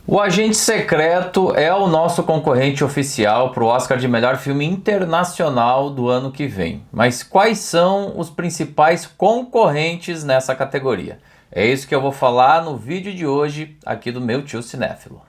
O Agente Secreto é o nosso concorrente oficial para o Oscar de melhor filme internacional do ano que vem. Mas quais são os principais concorrentes nessa categoria? É isso que eu vou falar no vídeo de hoje aqui do meu tio cinéfilo.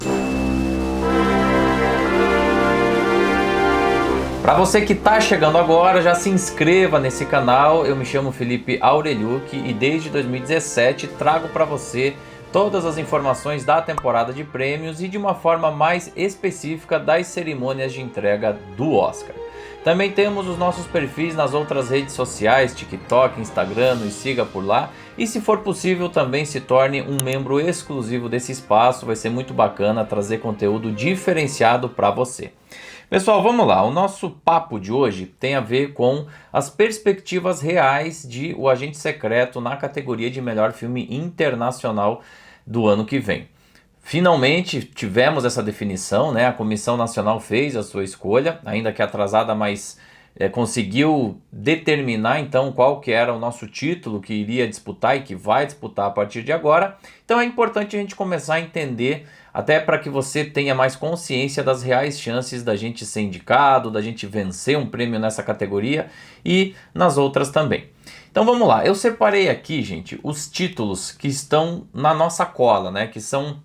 Para você que está chegando agora, já se inscreva nesse canal. Eu me chamo Felipe Aureliuk e desde 2017 trago para você todas as informações da temporada de prêmios e de uma forma mais específica das cerimônias de entrega do Oscar. Também temos os nossos perfis nas outras redes sociais, TikTok, Instagram, nos siga por lá. E se for possível também se torne um membro exclusivo desse espaço, vai ser muito bacana trazer conteúdo diferenciado para você. Pessoal, vamos lá, o nosso papo de hoje tem a ver com as perspectivas reais de O Agente Secreto na categoria de melhor filme internacional do ano que vem. Finalmente tivemos essa definição, né? A Comissão Nacional fez a sua escolha, ainda que atrasada, mas conseguiu determinar então qual que era o nosso título que iria disputar e que vai disputar a partir de agora. Então é importante a gente começar a entender, até para que você tenha mais consciência das reais chances da gente ser indicado, da gente vencer um prêmio nessa categoria e nas outras também. Então vamos lá, eu separei aqui, gente, os títulos que estão na nossa cola, né, que são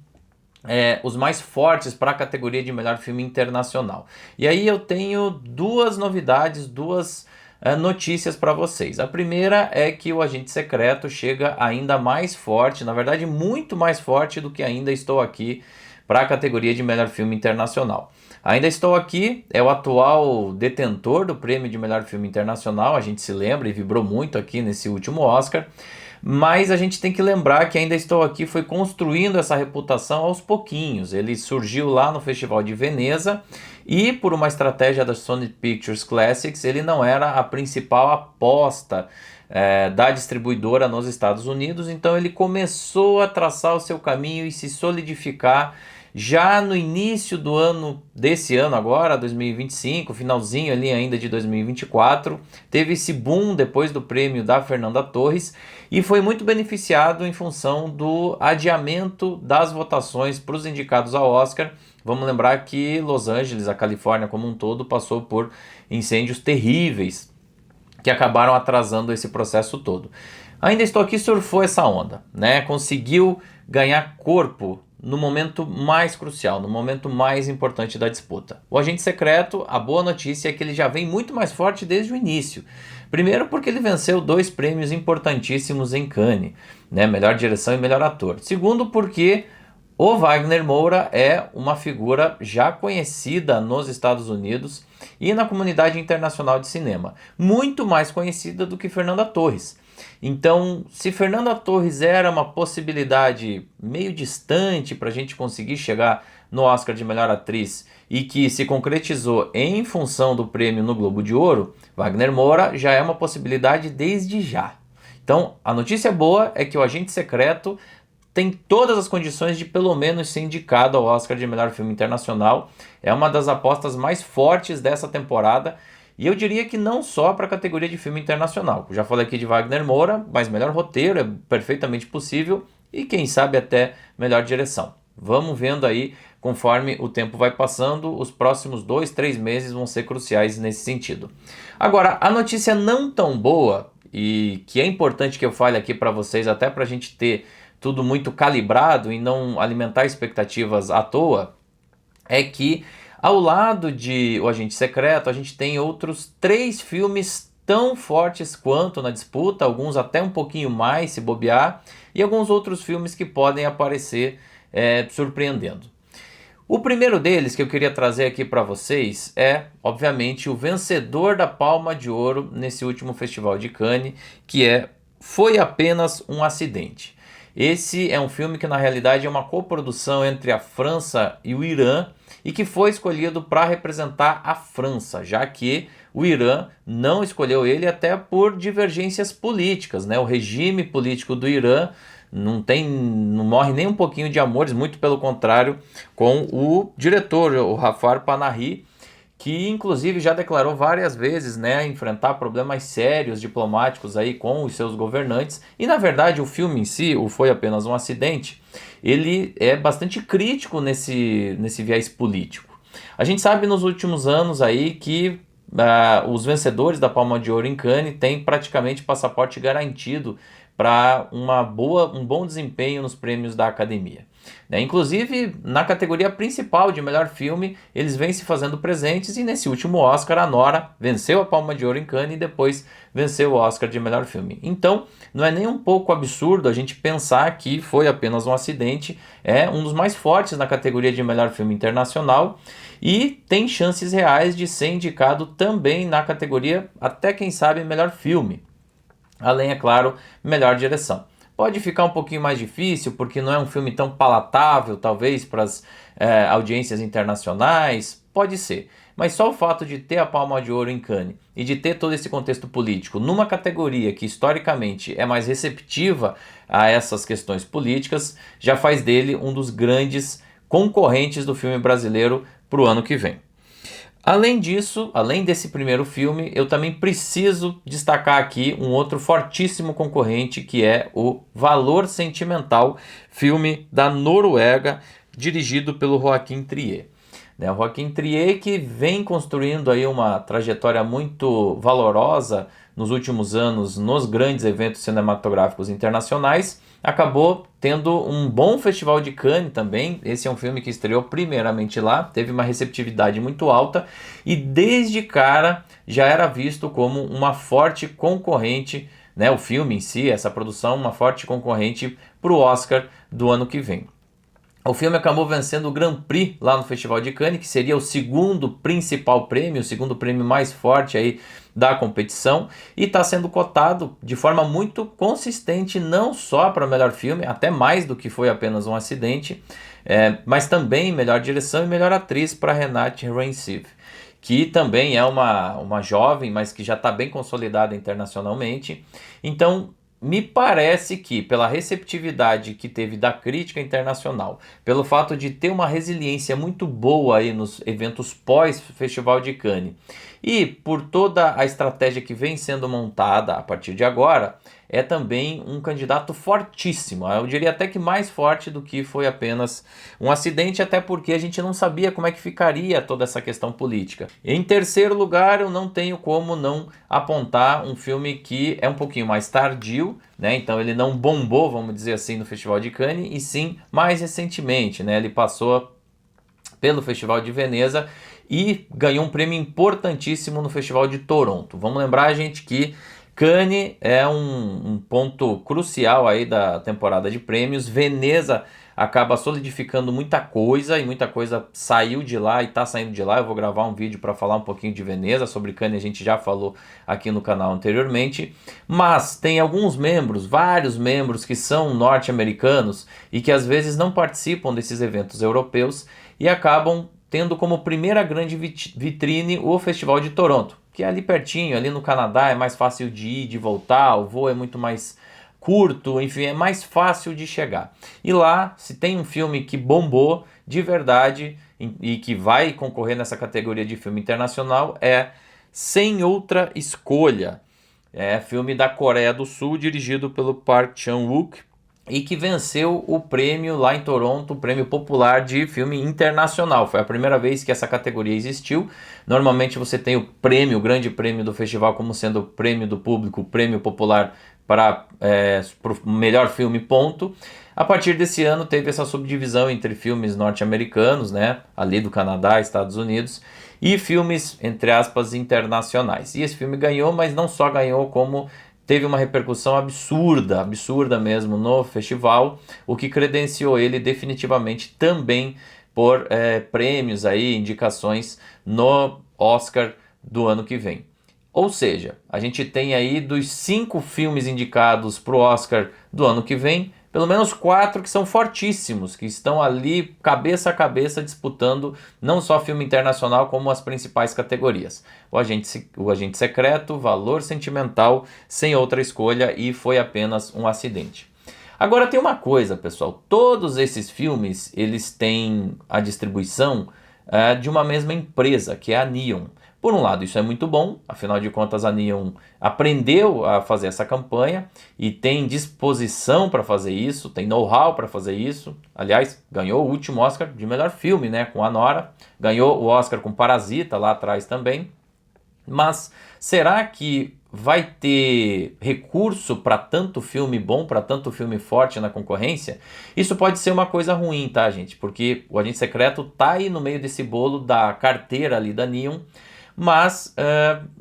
os mais fortes para a categoria de melhor filme internacional. E aí eu tenho duas novidades, duas notícias para vocês. A primeira é que o Agente Secreto chega ainda mais forte, na verdade muito mais forte do que Ainda Estou Aqui para a categoria de melhor filme internacional. Ainda Estou Aqui é o atual detentor do prêmio de melhor filme internacional, a gente se lembra e vibrou muito aqui nesse último Oscar, mas a gente tem que lembrar que Ainda Estou Aqui foi construindo essa reputação aos pouquinhos. Ele surgiu lá no Festival de Veneza e, por uma estratégia da Sony Pictures Classics, ele não era a principal aposta da distribuidora nos Estados Unidos, então ele começou a traçar o seu caminho e se solidificar já no início do ano, desse ano agora, 2025, finalzinho ali ainda de 2024, teve esse boom depois do prêmio da Fernanda Torres e foi muito beneficiado em função do adiamento das votações para os indicados ao Oscar. Vamos lembrar que Los Angeles, a Califórnia como um todo, passou por incêndios terríveis que acabaram atrasando esse processo todo. Ainda Estou Aqui surfou essa onda, né? Conseguiu ganhar corpo no momento mais crucial, no momento mais importante da disputa. O Agente Secreto, a boa notícia é que ele já vem muito mais forte desde o início. Primeiro porque ele venceu 2 prêmios importantíssimos em Cannes, né? Melhor direção e melhor ator. Segundo porque o Wagner Moura é uma figura já conhecida nos Estados Unidos e na comunidade internacional de cinema, muito mais conhecida do que Fernanda Torres. Então, se Fernanda Torres era uma possibilidade meio distante para a gente conseguir chegar no Oscar de melhor atriz e que se concretizou em função do prêmio no Globo de Ouro, Wagner Moura já é uma possibilidade desde já. Então, a notícia boa é que o Agente Secreto tem todas as condições de pelo menos ser indicado ao Oscar de melhor filme internacional. É uma das apostas mais fortes dessa temporada. E eu diria que não só para a categoria de filme internacional. Já falei aqui de Wagner Moura, mas melhor roteiro é perfeitamente possível e quem sabe até melhor direção. Vamos vendo aí, conforme o tempo vai passando, os próximos 2, 3 meses vão ser cruciais nesse sentido. Agora, a notícia não tão boa, e que é importante que eu fale aqui para vocês, até para a gente ter tudo muito calibrado e não alimentar expectativas à toa, é que ao lado de O Agente Secreto, a gente tem outros 3 filmes tão fortes quanto na disputa, alguns até um pouquinho mais se bobear, e alguns outros filmes que podem aparecer surpreendendo. O primeiro deles que eu queria trazer aqui para vocês é, obviamente, o vencedor da Palma de Ouro nesse último Festival de Cannes, que Foi Apenas um Acidente. Esse é um filme que na realidade é uma coprodução entre a França e o Irã e que foi escolhido para representar a França, já que o Irã não escolheu ele até por divergências políticas, né? O regime político do Irã não morre nem um pouquinho de amores, muito pelo contrário, com o diretor, o Jafar Panahi, que inclusive já declarou várias vezes, né, enfrentar problemas sérios diplomáticos aí com os seus governantes. E na verdade o filme em si, o Foi Apenas um Acidente, ele é bastante crítico nesse viés político. A gente sabe nos últimos anos aí que os vencedores da Palma de Ouro em Cannes têm praticamente passaporte garantido para um bom desempenho nos prêmios da Academia. Né? Inclusive, na categoria principal de melhor filme, eles vêm se fazendo presentes e nesse último Oscar, a Nora venceu a Palma de Ouro em Cannes e depois venceu o Oscar de melhor filme. Então, não é nem um pouco absurdo a gente pensar que Foi Apenas um Acidente, é um dos mais fortes na categoria de melhor filme internacional e tem chances reais de ser indicado também na categoria, até quem sabe, melhor filme. Além, é claro, melhor direção. Pode ficar um pouquinho mais difícil, porque não é um filme tão palatável, talvez, para as audiências internacionais, pode ser. Mas só o fato de ter a Palma de Ouro em Cannes e de ter todo esse contexto político numa categoria que historicamente é mais receptiva a essas questões políticas, já faz dele um dos grandes concorrentes do filme brasileiro para o ano que vem. Além disso, além desse primeiro filme, eu também preciso destacar aqui um outro fortíssimo concorrente, que é o Valor Sentimental, filme da Noruega, dirigido pelo Joaquim Trier. O Joaquim Trier, que vem construindo aí uma trajetória muito valorosa nos últimos anos nos grandes eventos cinematográficos internacionais, acabou tendo um bom festival de Cannes também. Esse é um filme que estreou primeiramente lá, teve uma receptividade muito alta e desde cara já era visto como uma forte concorrente, né, o filme em si, essa produção, uma forte concorrente para o Oscar do ano que vem. O filme acabou vencendo o Grand Prix lá no Festival de Cannes, que seria o segundo principal prêmio, o segundo prêmio mais forte aí da competição, e está sendo cotado de forma muito consistente, não só para melhor filme, até mais do que Foi Apenas um Acidente, mas também melhor direção e melhor atriz para Renate Reinsve, que também é uma jovem, mas que já está bem consolidada internacionalmente. Então, me parece que, pela receptividade que teve da crítica internacional, pelo fato de ter uma resiliência muito boa aí nos eventos pós-Festival de Cannes, e por toda a estratégia que vem sendo montada a partir de agora, é também um candidato fortíssimo. Eu diria até que mais forte do que Foi Apenas um Acidente, até porque a gente não sabia como é que ficaria toda essa questão política. Em terceiro lugar, eu não tenho como não apontar um filme que é um pouquinho mais tardio, né? Então ele não bombou, vamos dizer assim, no Festival de Cannes, e sim mais recentemente, né? Ele passou pelo Festival de Veneza e ganhou um prêmio importantíssimo no Festival de Toronto. Vamos lembrar, gente, que Cannes é um ponto crucial aí da temporada de prêmios. Veneza acaba solidificando muita coisa e muita coisa saiu de lá e está saindo de lá. Eu vou gravar um vídeo para falar um pouquinho de Veneza. Sobre Cannes a gente já falou aqui no canal anteriormente. Mas tem alguns membros, vários membros que são norte-americanos e que às vezes não participam desses eventos europeus e acabam tendo como primeira grande vitrine o Festival de Toronto, que é ali pertinho, ali no Canadá, é mais fácil de ir, de voltar, o voo é muito mais curto, enfim, é mais fácil de chegar. E lá, se tem um filme que bombou de verdade e que vai concorrer nessa categoria de filme internacional, é Sem Outra Escolha. É filme da Coreia do Sul, dirigido pelo Park Chan-wook, e que venceu o prêmio lá em Toronto, o prêmio popular de filme internacional. Foi a primeira vez que essa categoria existiu. Normalmente você tem o prêmio, o grande prêmio do festival como sendo o prêmio do público, o prêmio popular para o melhor filme, ponto. A partir desse ano teve essa subdivisão entre filmes norte-americanos, né, ali do Canadá, Estados Unidos, e filmes, entre aspas, internacionais. E esse filme ganhou, mas não só ganhou, como teve uma repercussão absurda mesmo no festival, o que credenciou ele definitivamente também por prêmios aí, indicações no Oscar do ano que vem. Ou seja, a gente tem aí dos 5 filmes indicados para o Oscar do ano que vem, pelo menos 4 que são fortíssimos, que estão ali cabeça a cabeça disputando não só filme internacional, como as principais categorias. O Agente Secreto, Valor Sentimental, Sem Outra Escolha e Foi Apenas um Acidente. Agora tem uma coisa, pessoal, todos esses filmes, eles têm a distribuição de uma mesma empresa, que é a Neon. Por um lado, isso é muito bom, afinal de contas a Neon aprendeu a fazer essa campanha e tem disposição para fazer isso, tem know-how para fazer isso. Aliás, ganhou o último Oscar de melhor filme, né, com Anora, ganhou o Oscar com Parasita lá atrás também. Mas será que vai ter recurso para tanto filme bom, para tanto filme forte na concorrência? Isso pode ser uma coisa ruim, tá, gente? Porque o Agente Secreto tá aí no meio desse bolo da carteira ali da Neon, mas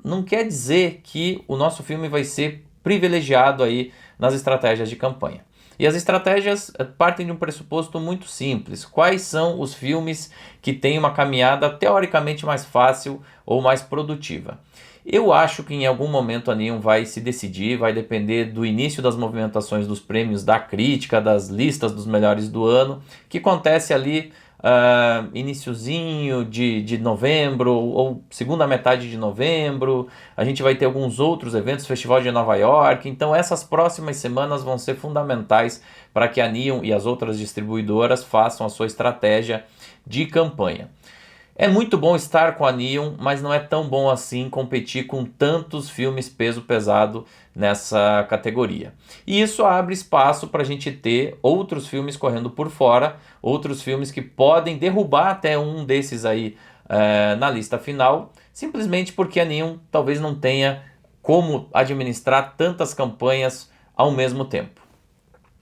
não quer dizer que o nosso filme vai ser privilegiado aí nas estratégias de campanha. E as estratégias partem de um pressuposto muito simples. Quais são os filmes que têm uma caminhada teoricamente mais fácil ou mais produtiva? Eu acho que em algum momento a Neon vai se decidir, vai depender do início das movimentações dos prêmios da crítica, das listas dos melhores do ano, que acontece ali iniciozinho de novembro ou segunda metade de novembro. A gente vai ter alguns outros eventos, Festival de Nova York, então essas próximas semanas vão ser fundamentais para que a Neon e as outras distribuidoras façam a sua estratégia de campanha. É muito bom estar com a Neon, mas não é tão bom assim competir com tantos filmes peso pesado nessa categoria. E isso abre espaço para a gente ter outros filmes correndo por fora, outros filmes que podem derrubar até um desses aí na lista final, simplesmente porque a Neon talvez não tenha como administrar tantas campanhas ao mesmo tempo.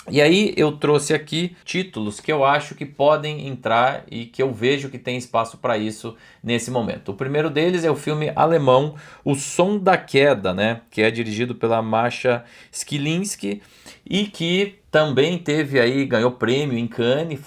E aí eu trouxe aqui títulos que eu acho que podem entrar e que eu vejo que tem espaço para isso nesse momento. O primeiro deles é o filme alemão O Som da Queda, né, que é dirigido pela Masha Sklinski e que também ganhou prêmio em Cannes,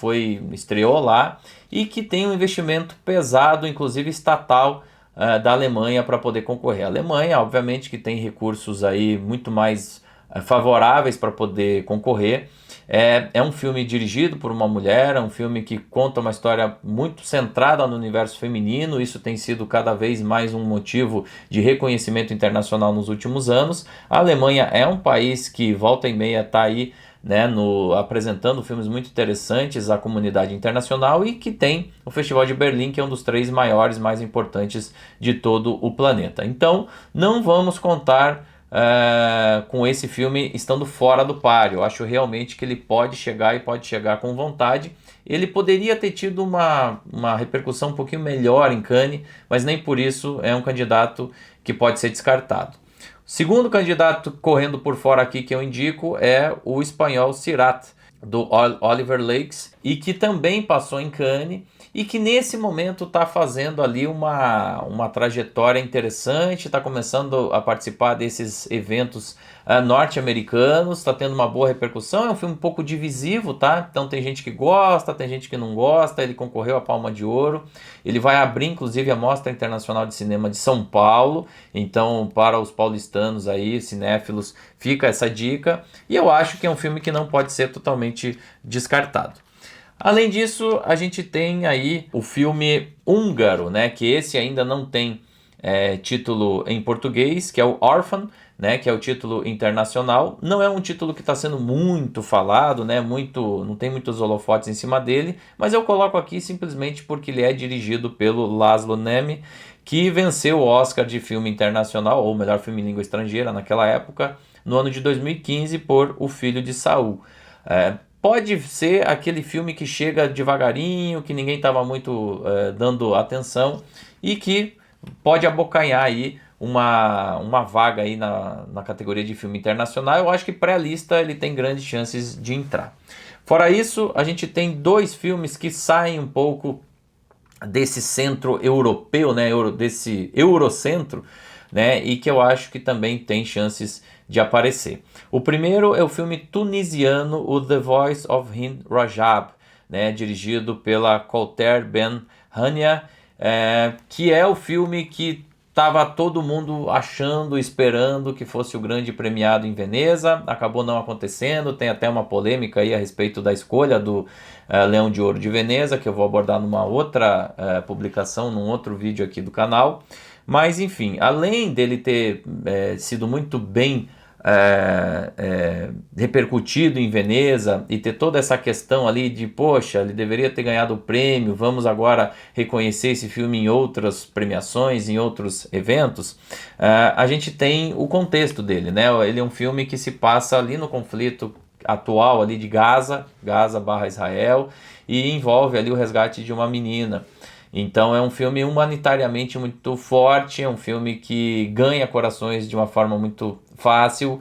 estreou lá e que tem um investimento pesado, inclusive estatal, da Alemanha para poder concorrer. A Alemanha, obviamente, que tem recursos aí muito mais favoráveis para poder concorrer. É um filme dirigido por uma mulher, é um filme que conta uma história muito centrada no universo feminino. Isso tem sido cada vez mais um motivo de reconhecimento internacional nos últimos anos. A Alemanha é um país que volta e meia está aí, né, apresentando filmes muito interessantes à comunidade internacional e que tem o Festival de Berlim, que é um dos 3 maiores, mais importantes de todo o planeta. Então, não vamos contar com esse filme estando fora do páreo. Eu acho realmente que ele pode chegar e pode chegar com vontade. Ele poderia ter tido uma repercussão um pouquinho melhor em Cannes, mas nem por isso é um candidato que pode ser descartado. O segundo candidato correndo por fora aqui que eu indico é o espanhol Sirat, do Oliver Lakes, e que também passou em Cannes e que nesse momento está fazendo ali uma trajetória interessante, está começando a participar desses eventos norte-americanos, está tendo uma boa repercussão. É um filme um pouco divisivo, tá? Então tem gente que gosta, tem gente que não gosta. Ele concorreu à Palma de Ouro, ele vai abrir inclusive a Mostra Internacional de Cinema de São Paulo, então para os paulistanos aí, cinéfilos, fica essa dica, e eu acho que é um filme que não pode ser totalmente descartado. Além disso, a gente tem aí o filme húngaro, né, que esse ainda não tem título em português, que é o Orphan, né, que é o título internacional. Não é um título que está sendo muito falado, né, não tem muitos holofotes em cima dele, mas eu coloco aqui simplesmente porque ele é dirigido pelo Laszlo Nemes, que venceu o Oscar de filme internacional, ou melhor filme em língua estrangeira naquela época, no ano de 2015, por O Filho de Saul. Pode ser aquele filme que chega devagarinho, que ninguém estava muito dando atenção e que pode abocanhar aí uma vaga aí na categoria de filme internacional. Eu acho que pré-lista ele tem grandes chances de entrar. Fora isso, a gente tem 2 filmes que saem um pouco desse centro europeu, né, desse eurocentro, né, e que eu acho que também tem chances de aparecer. O primeiro é o filme tunisiano o The Voice of Hind Rajab, né, dirigido pela Kawther Ben Hania, que é o filme que estava todo mundo achando, esperando que fosse o grande premiado em Veneza. Acabou não acontecendo, tem até uma polêmica aí a respeito da escolha do Leão de Ouro de Veneza, que eu vou abordar numa outra publicação, num outro vídeo aqui do canal. Mas enfim, além dele ter sido muito bem repercutido em Veneza e ter toda essa questão ali de, poxa, ele deveria ter ganhado o prêmio, vamos agora reconhecer esse filme em outras premiações, em outros eventos, a gente tem o contexto dele, né? Ele é um filme que se passa ali no conflito atual ali de Gaza/Israel, e envolve ali o resgate de uma menina. Então é um filme humanitariamente muito forte, é um filme que ganha corações de uma forma muito fácil,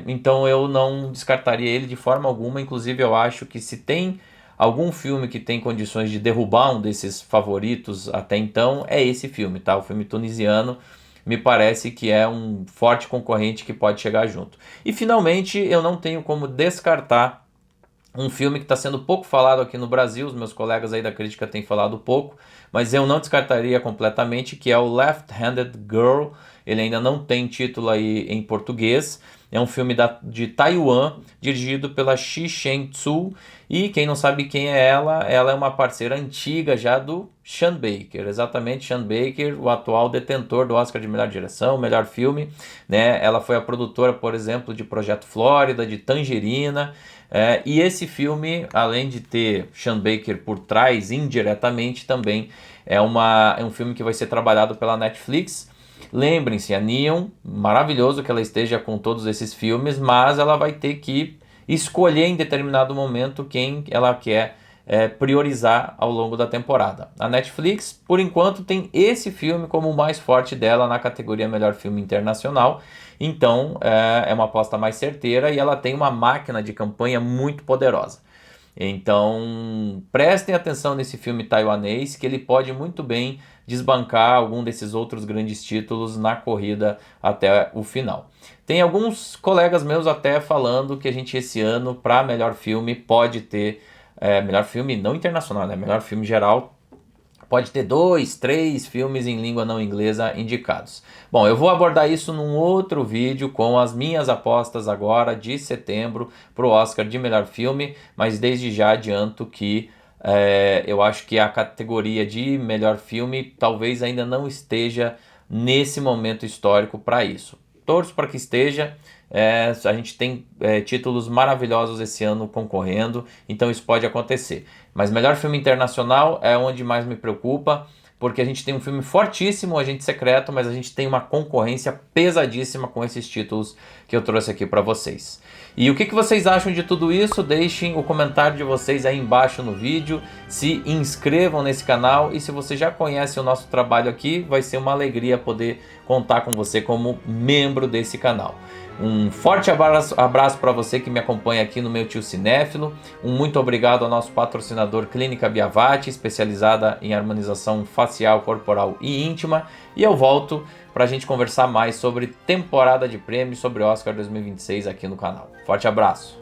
então eu não descartaria ele de forma alguma. Inclusive eu acho que se tem algum filme que tem condições de derrubar um desses favoritos até então, é esse filme, tá? O filme tunisiano me parece que é um forte concorrente que pode chegar junto. E finalmente eu não tenho como descartar um filme que está sendo pouco falado aqui no Brasil, os meus colegas aí da crítica têm falado pouco, mas eu não descartaria completamente, que é o Left-Handed Girl. Ele ainda não tem título aí em português. É um filme de Taiwan, dirigido pela Shi Cheng-tzu, e quem não sabe quem é ela é uma parceira antiga já do Sean Baker, exatamente, Sean Baker, o atual detentor do Oscar de melhor direção, melhor filme, né? Ela foi a produtora, por exemplo, de Projeto Flórida, de Tangerina, e esse filme, além de ter Sean Baker por trás, indiretamente, também é um filme que vai ser trabalhado pela Netflix. Lembrem-se, a Neon, maravilhoso que ela esteja com todos esses filmes, mas ela vai ter que escolher em determinado momento quem ela quer priorizar ao longo da temporada. A Netflix, por enquanto, tem esse filme como o mais forte dela na categoria Melhor Filme Internacional, então é uma aposta mais certeira, e ela tem uma máquina de campanha muito poderosa. Então prestem atenção nesse filme taiwanês, que ele pode muito bem desbancar algum desses outros grandes títulos na corrida até o final. Tem alguns colegas meus até falando que a gente esse ano, para melhor filme, pode ter, melhor filme não internacional, né? Melhor filme geral, pode ter 2, 3 filmes em língua não inglesa indicados. Bom, eu vou abordar isso num outro vídeo com as minhas apostas agora de setembro para o Oscar de melhor filme, mas desde já adianto que eu acho que a categoria de melhor filme talvez ainda não esteja nesse momento histórico para isso. Torço para que esteja. A gente tem títulos maravilhosos esse ano concorrendo, então isso pode acontecer. Mas melhor filme internacional é onde mais me preocupa, porque a gente tem um filme fortíssimo, Agente Secreto, mas a gente tem uma concorrência pesadíssima com esses títulos que eu trouxe aqui para vocês. E o que vocês acham de tudo isso? Deixem o comentário de vocês aí embaixo no vídeo, se inscrevam nesse canal, e se você já conhece o nosso trabalho aqui, vai ser uma alegria poder contar com você como membro desse canal. Um forte abraço para você que me acompanha aqui no Meu Tio Cinéfilo. Muito obrigado ao nosso patrocinador Clínica Biavati, especializada em harmonização facial, corporal e íntima. E eu volto para a gente conversar mais sobre temporada de prêmios, sobre Oscar 2026 aqui no canal. Forte abraço!